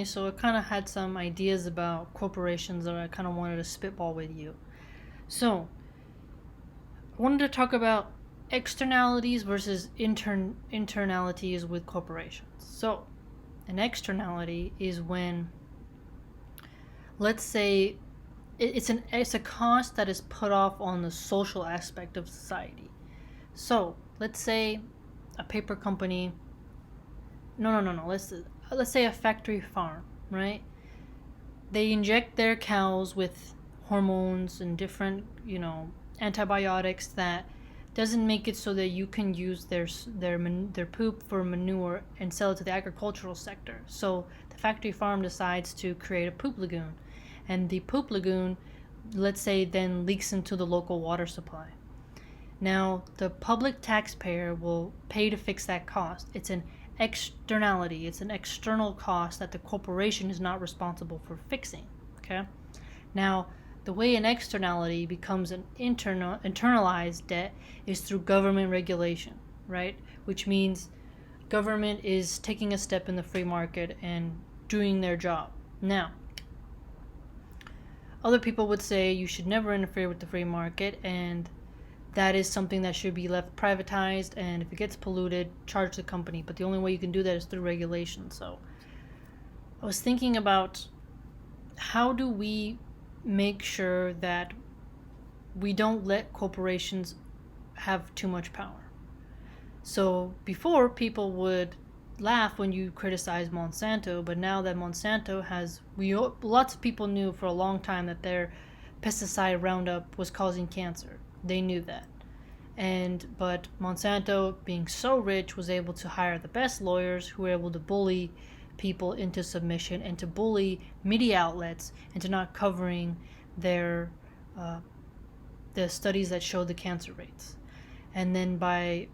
So I kind of had some ideas about corporations that I kind of wanted to spitball with you. So I wanted to talk about externalities versus internalities with corporations. So an externality is when, let's say, it's a cost that is put off on the social aspect of society. So let's say a paper company. No. Let's say a factory farm, right? They inject their cows with hormones and different, antibiotics that doesn't make it so that you can use their poop for manure and sell it to the agricultural sector. So the factory farm decides to create a poop lagoon, and the poop lagoon, let's say, then leaks into the local water supply. Now, the public taxpayer will pay to fix that cost. It's an externality, it's an external cost that the corporation is not responsible for fixing. Okay? Now, the way an externality becomes an internalized debt is through government regulation, right? Which means government is taking a step in the free market and doing their job. Now, other people would say you should never interfere with the free market, and that is something that should be left privatized, and if it gets polluted, charge the company. But the only way you can do that is through regulation. So I was thinking about, how do we make sure that we don't let corporations have too much power? So before, people would laugh when you criticize Monsanto, but now that Monsanto has, lots of people knew for a long time that their pesticide Roundup was causing cancer. They knew that. But Monsanto, being so rich, was able to hire the best lawyers who were able to bully people into submission and to bully media outlets into not covering their the studies that showed the cancer rates. And then by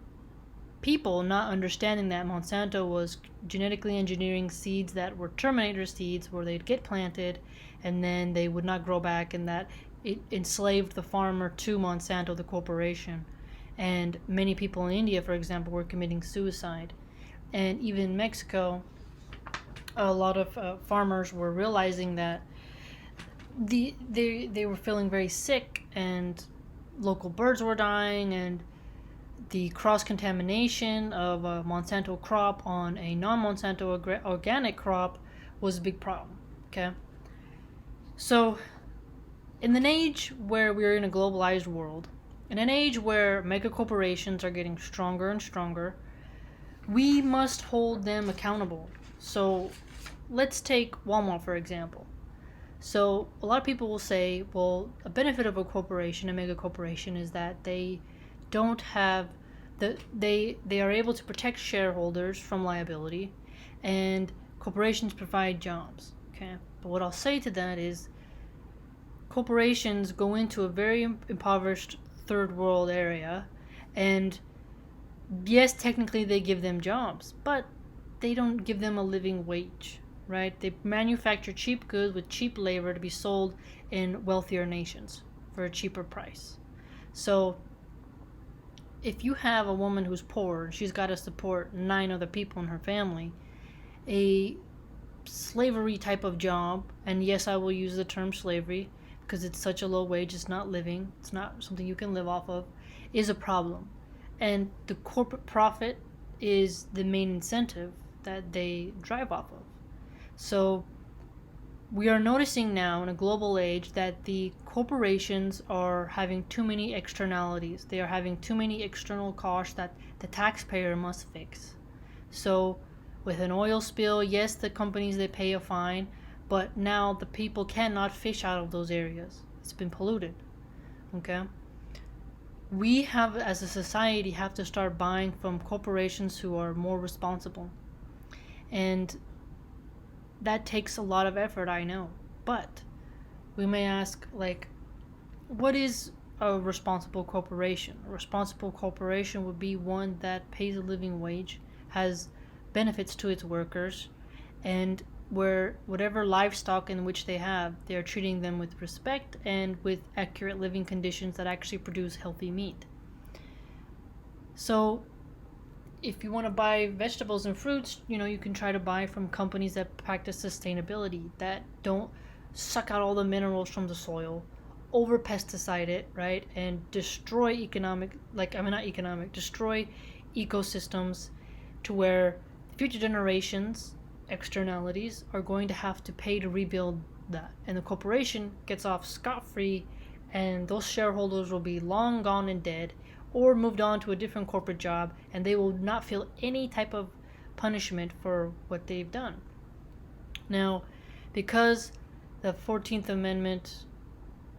people not understanding that Monsanto was genetically engineering seeds that were Terminator seeds, where they'd get planted and then they would not grow back, and that it enslaved the farmer to Monsanto, the corporation. And many people in India, for example, were committing suicide. And even in Mexico, a lot of farmers were realizing that they were feeling very sick, and local birds were dying, and the cross-contamination of a Monsanto crop on a non-Monsanto organic crop was a big problem. Okay? So, in an age where we're in a globalized world, in an age where mega corporations are getting stronger and stronger, we must hold them accountable. So, let's take Walmart, for example. So, a lot of people will say, well, a benefit of a corporation, a mega corporation, is that they don't have they are able to protect shareholders from liability, and corporations provide jobs. Okay? But what I'll say to that is, corporations go into a very impoverished third world area, and yes, technically they give them jobs, but they don't give them a living wage, right? They manufacture cheap goods with cheap labor to be sold in wealthier nations for a cheaper price. So if you have a woman who's poor and she's got to support 9 other people in her family, a slavery type of job, and yes, I will use the term slavery because it's such a low wage, it's not living, it's not something you can live off of, is a problem. And the corporate profit is the main incentive that they drive off of. So we are noticing now in a global age that the corporations are having too many externalities. They are having too many external costs that the taxpayer must fix. So with an oil spill, yes, the companies, they pay a fine, but now the people cannot fish out of those areas. It's been polluted. Okay? We have, as a society, have to start buying from corporations who are more responsible. And that takes a lot of effort, I know. But we may ask, like, what is a responsible corporation? A responsible corporation would be one that pays a living wage, has benefits to its workers, and where whatever livestock in which they have, they are treating them with respect and with accurate living conditions that actually produce healthy meat. So if you want to buy vegetables and fruits, you can try to buy from companies that practice sustainability, that don't suck out all the minerals from the soil, over pesticide it, right? And destroy destroy ecosystems, to where future generations, externalities, are going to have to pay to rebuild that. And the corporation gets off scot-free, and those shareholders will be long gone and dead, or moved on to a different corporate job, and they will not feel any type of punishment for what they've done. Now, because the 14th Amendment,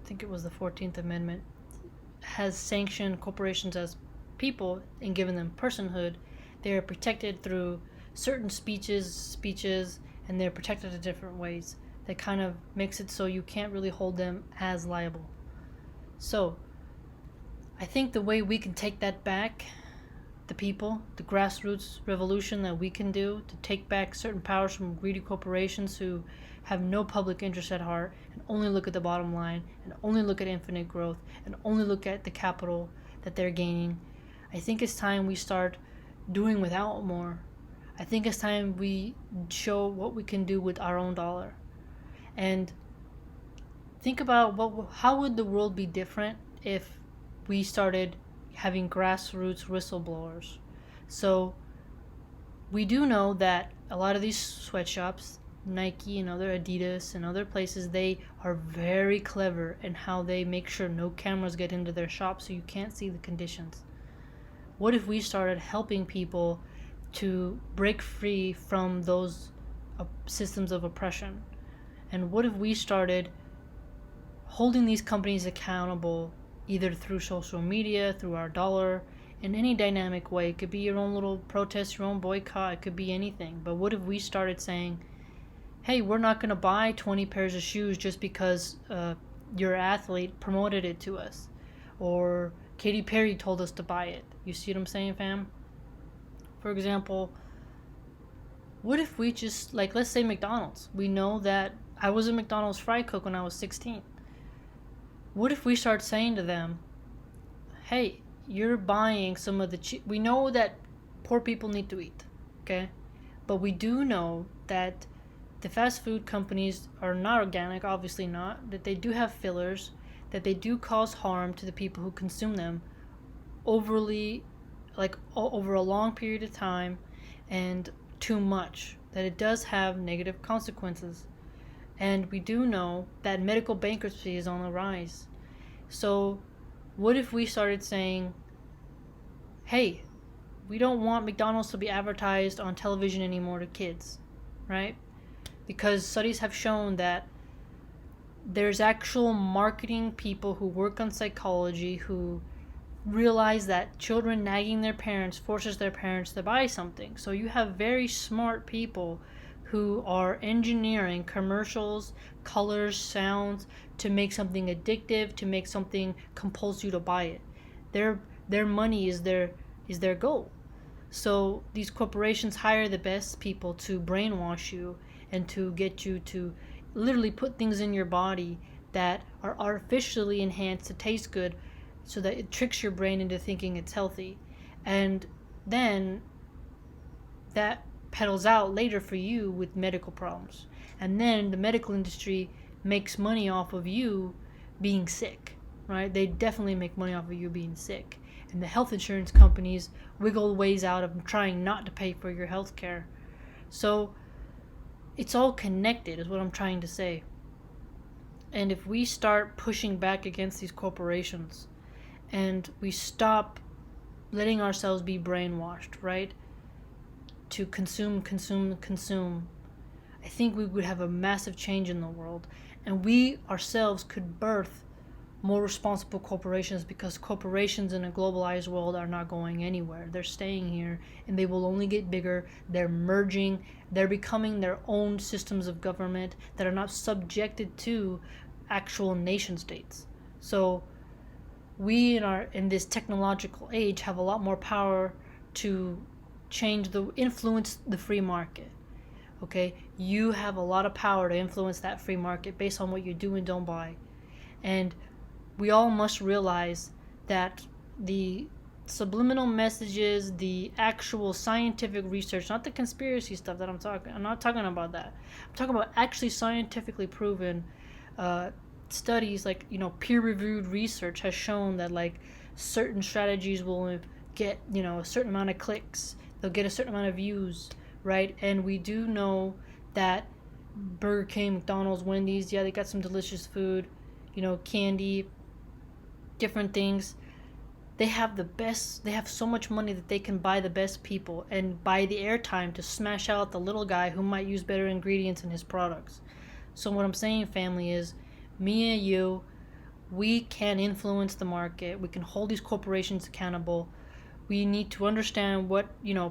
I think it was the 14th Amendment, has sanctioned corporations as people and given them personhood, they are protected through certain speeches, and they're protected in different ways. That kind of makes it so you can't really hold them as liable. So, I think the way we can take that back, the people, the grassroots revolution that we can do to take back certain powers from greedy corporations who have no public interest at heart and only look at the bottom line and only look at infinite growth and only look at the capital that they're gaining. I think it's time we start doing without more. I think it's time we show what we can do with our own dollar. And think about how would the world be different if we started having grassroots whistleblowers. So we do know that a lot of these sweatshops, Nike and other Adidas and other places, they are very clever in how they make sure no cameras get into their shop so you can't see the conditions. What if we started helping people to break free from those systems of oppression? And what if we started holding these companies accountable, either through social media, through our dollar, in any dynamic way? It could be your own little protest, your own boycott, it could be anything. But what if we started saying, hey, we're not going to buy 20 pairs of shoes just because your athlete promoted it to us, or Katy Perry told us to buy it. You see what I'm saying, fam? For example, what if we just, let's say McDonald's. We know that I was a McDonald's fry cook when I was 16. What if we start saying to them, hey, you're buying some of the we know that poor people need to eat, okay? But we do know that the fast food companies are not organic, obviously not, that they do have fillers, that they do cause harm to the people who consume them overly, over a long period of time, and too much, that it does have negative consequences. And we do know that medical bankruptcy is on the rise. So what if we started saying, hey, we don't want McDonald's to be advertised on television anymore to kids, right? Because studies have shown that there's actual marketing people who work on psychology who realize that children nagging their parents forces their parents to buy something. So you have very smart people who are engineering commercials, colors, sounds to make something addictive, to make something compels you to buy it. Their money is their goal. So these corporations hire the best people to brainwash you and to get you to literally put things in your body that are artificially enhanced to taste good, so that it tricks your brain into thinking it's healthy. And then that pedals out later for you with medical problems. And then the medical industry makes money off of you being sick, right? They definitely make money off of you being sick. And the health insurance companies wiggle ways out of trying not to pay for your health care. So it's all connected, is what I'm trying to say. And if we start pushing back against these corporations and we stop letting ourselves be brainwashed, right? To consume, I think we would have a massive change in the world. And we ourselves could birth more responsible corporations, because corporations in a globalized world are not going anywhere. They're staying here, and they will only get bigger. They're merging. They're becoming their own systems of government that are not subjected to actual nation states. So we in this technological age have a lot more power to influence the free market. Okay, you have a lot of power to influence that free market based on what you do and don't buy. And we all must realize that the subliminal messages, the actual scientific research, not the conspiracy stuff that I'm not talking about that. I'm talking about actually scientifically proven studies, like, peer-reviewed research has shown that, like, certain strategies will get, a certain amount of clicks. They'll get a certain amount of views, right? And we do know that Burger King, McDonald's, Wendy's, yeah, they got some delicious food, candy, different things. They have the best, they have so much money that they can buy the best people and buy the airtime to smash out the little guy who might use better ingredients in his products. So what I'm saying, family, is me and you, we can influence the market. We can hold these corporations accountable. We need to understand what,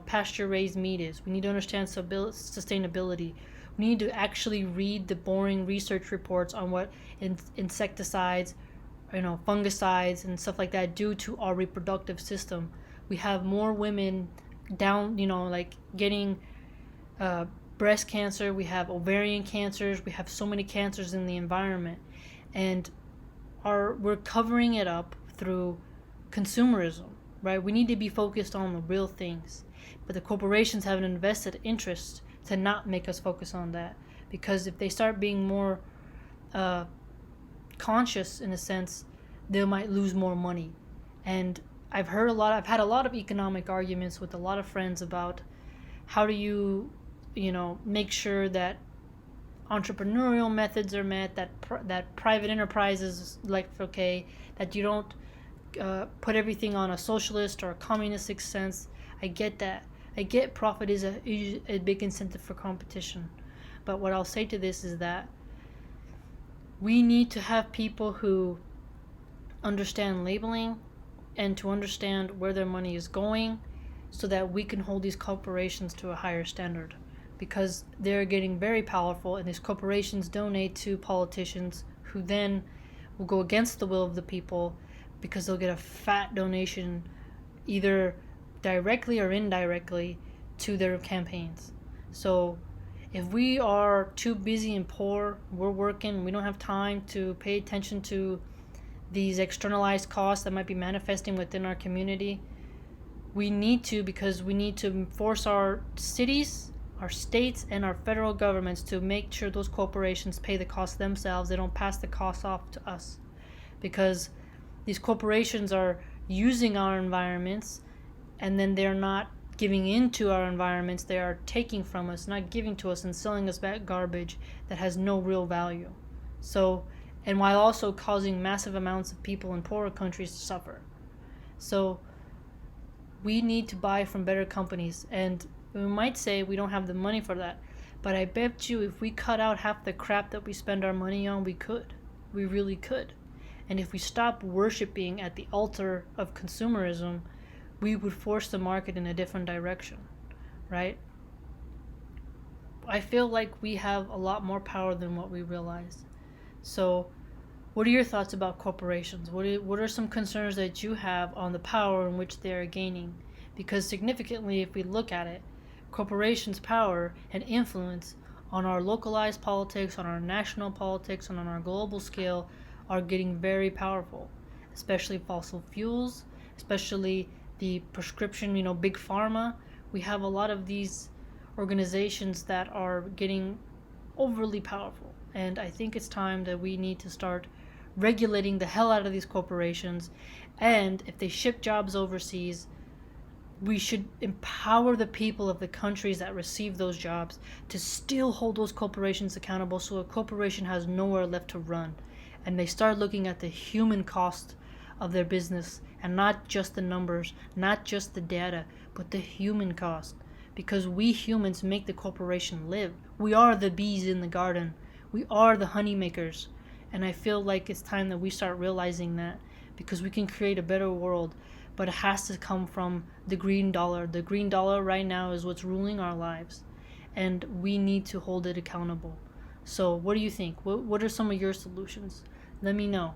pasture raised meat is. We need to understand sustainability. We need to actually read the boring research reports on what insecticides, fungicides and stuff like that do to our reproductive system. We have more women down, like getting breast cancer. We have ovarian cancers. We have so many cancers in the environment, and we're covering it up through consumerism, right? We need to be focused on the real things, but the corporations have an invested interest to not make us focus on that, because if they start being more conscious, in a sense, they might lose more money. And I've had a lot of economic arguments with a lot of friends about how do you make sure that entrepreneurial methods are met, that private enterprises, like, okay, that you don't put everything on a socialist or a communistic sense. I get that. I get profit is a big incentive for competition. But what I'll say to this is that we need to have people who understand labeling and to understand where their money is going, so that we can hold these corporations to a higher standard, because they're getting very powerful, and these corporations donate to politicians who then will go against the will of the people, because they'll get a fat donation either directly or indirectly to their campaigns. So if we are too busy and poor, we're working, we don't have time to pay attention to these externalized costs that might be manifesting within our community, we need to, because we need to force our cities, our states, and our federal governments to make sure those corporations pay the cost themselves. They don't pass the cost off to us, because these corporations are using our environments, and then they're not giving into our environments. They are taking from us, not giving to us, and selling us back garbage that has no real value. So, and while also causing massive amounts of people in poorer countries to suffer. So we need to buy from better companies, and we might say we don't have the money for that, but I bet you if we cut out half the crap that we spend our money on, we could. We really could. And if we stop worshiping at the altar of consumerism, we would force the market in a different direction, right? I feel like we have a lot more power than what we realize. So what are your thoughts about corporations? What are some concerns that you have on the power in which they are gaining? Because significantly, if we look at it, corporations' power and influence on our localized politics, on our national politics, and on our global scale are getting very powerful, especially fossil fuels, especially the prescription, big pharma. We have a lot of these organizations that are getting overly powerful. And I think it's time that we need to start regulating the hell out of these corporations. And if they ship jobs overseas, we should empower the people of the countries that receive those jobs to still hold those corporations accountable, so a corporation has nowhere left to run. And they start looking at the human cost of their business, and not just the numbers, not just the data, but the human cost. Because we humans make the corporation live. We are the bees in the garden. We are the honey makers. And I feel like it's time that we start realizing that, because we can create a better world, but it has to come from the green dollar. The green dollar right now is what's ruling our lives, and we need to hold it accountable. So what do you think? What are some of your solutions? Let me know.